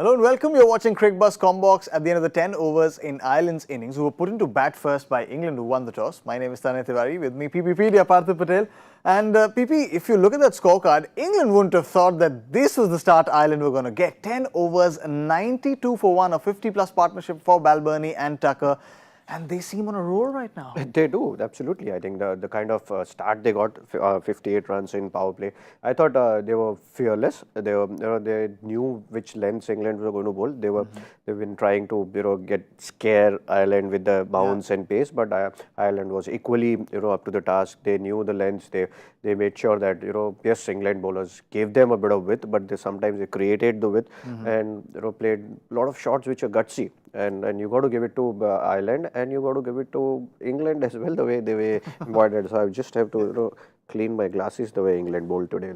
Hello and welcome. You're watching Cricbuzz Comm Box at the end of the 10 overs in Ireland's innings, who were put into bat first by England, who won the toss. My name is Tanay Tiwari. With me, PPP, Parthiv Patel. And PP, if you look at that scorecard, England wouldn't have thought that this was the start Ireland were going to get. 10 overs, 92 for 1, a 50-plus partnership for Balbirnie and Tucker. And they seem on a roll right now. They do, absolutely. I think the kind of start they got, 58 runs in power play. I thought they were fearless. They knew which lengths England were going to bowl. They've been trying to get scare Ireland with the bounce and pace, but Ireland was equally up to the task. They knew the lengths. They made sure that yes, England bowlers gave them a bit of width, but sometimes they created the width and played a lot of shots which are gutsy. And you got to give it to Ireland, and you got to give it to England as well, the way they avoided. So I just have to clean my glasses the way England bowled today.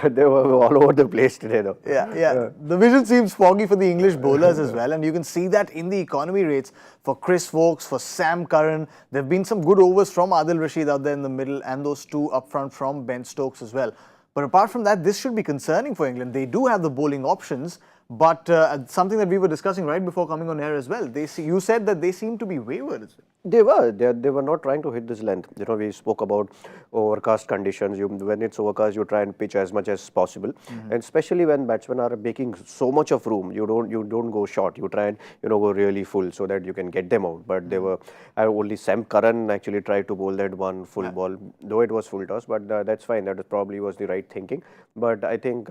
They were all over the place today. Yeah. The vision seems foggy for the English bowlers as well, and you can see that in the economy rates for Chris Woakes, for Sam Curran. There have been some good overs from Adil Rashid out there in the middle, and those two up front from Ben Stokes as well. But apart from that, this should be concerning for England. They do have the bowling options, but something that we were discussing right before coming on air as well. You said that they seem to be wayward as well. They were not trying to hit this length. We spoke about overcast conditions. When it's overcast, you try and pitch as much as possible, and especially when batsmen are making so much of room, you don't go short. You try and go really full so that you can get them out. But they were only Sam Curran actually tried to bowl that one full ball, though it was full toss. But that's fine. That probably was the right thinking. But I think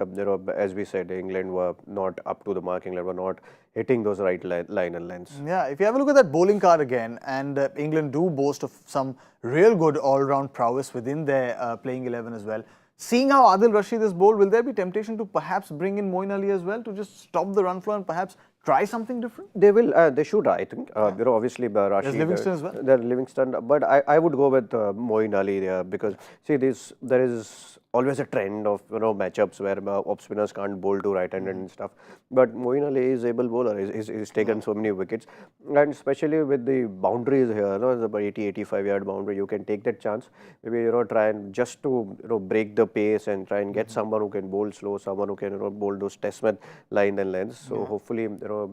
as we said, England were not up to the mark. England were not hitting those right line and lengths. Yeah, if you have a look at that bowling card again, and England do boast of some real good all-round prowess within their playing 11 as well. Seeing how Adil Rashid is bowled, will there be temptation to perhaps bring in Moeen Ali as well to just stop the run flow and perhaps try something different? They will. They should. I think. Obviously, Rashid. There's Livingston as well. There's Livingston, but I would go with Moeen Ali there, because see, there is always a trend of matchups where off spinners can't bowl to right-handed and stuff. But Moeen Ali is able bowler. He's taken so many wickets, and especially with the boundaries here, it's about 80-85 yard boundary. You can take that chance. Maybe try and just to break the pace and try and get someone who can bowl slow, someone who can bowl those test match line and lengths. So hopefully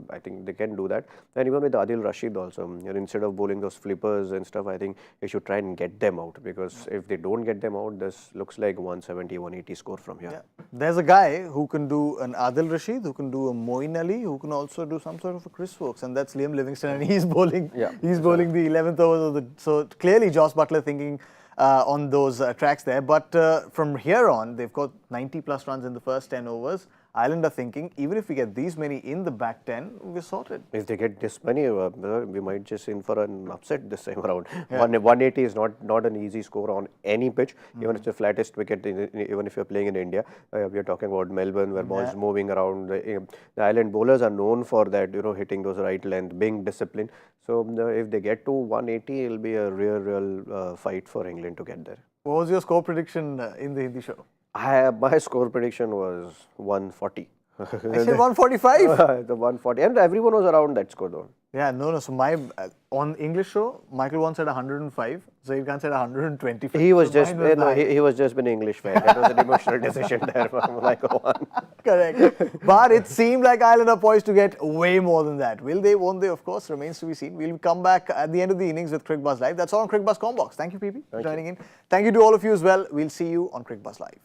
I think they can do that. And even with Adil Rashid also, instead of bowling those flippers and stuff, I think they should try and get them out, because if they don't get them out, this looks like 170, 180 score from here. Yeah. There's a guy who can do an Adil Rashid, who can do a Moeen Ali, who can also do some sort of a Chris Woakes, and that's Liam Livingston, and he's bowling. Yeah, he's bowling the 11th over. So clearly, Joss Butler thinking on those tracks there. But from here on, they've got 90+ runs in the first 10 overs. Ireland are thinking, even if we get these many in the back 10, we're sorted. If they get this many, we might just in for an upset this time around. 180 is not an easy score on any pitch, even if it's the flattest wicket, even if you're playing in India. We're talking about Melbourne, where balls moving around. The Ireland bowlers are known for that, hitting those right length, being disciplined. So if they get to 180, it'll be a real fight for England to get there. What was your score prediction in the Hindi show? My score prediction was 140. I said 145. The 140, and everyone was around that score though. Yeah, no. So my on English show, Michael once said 105. Zaid Khan said 125. He was just he was just an English fan. That was an emotional decision there from Michael one. Correct. But it seemed like Ireland are poised to get way more than that. Will they? Won't they? Of course, remains to be seen. We'll come back at the end of the innings with Cricbuzz Live. That's all on Cricbuzz Comm Box. Thank you, PP, for joining in. Thank you to all of you as well. We'll see you on Cricbuzz Live.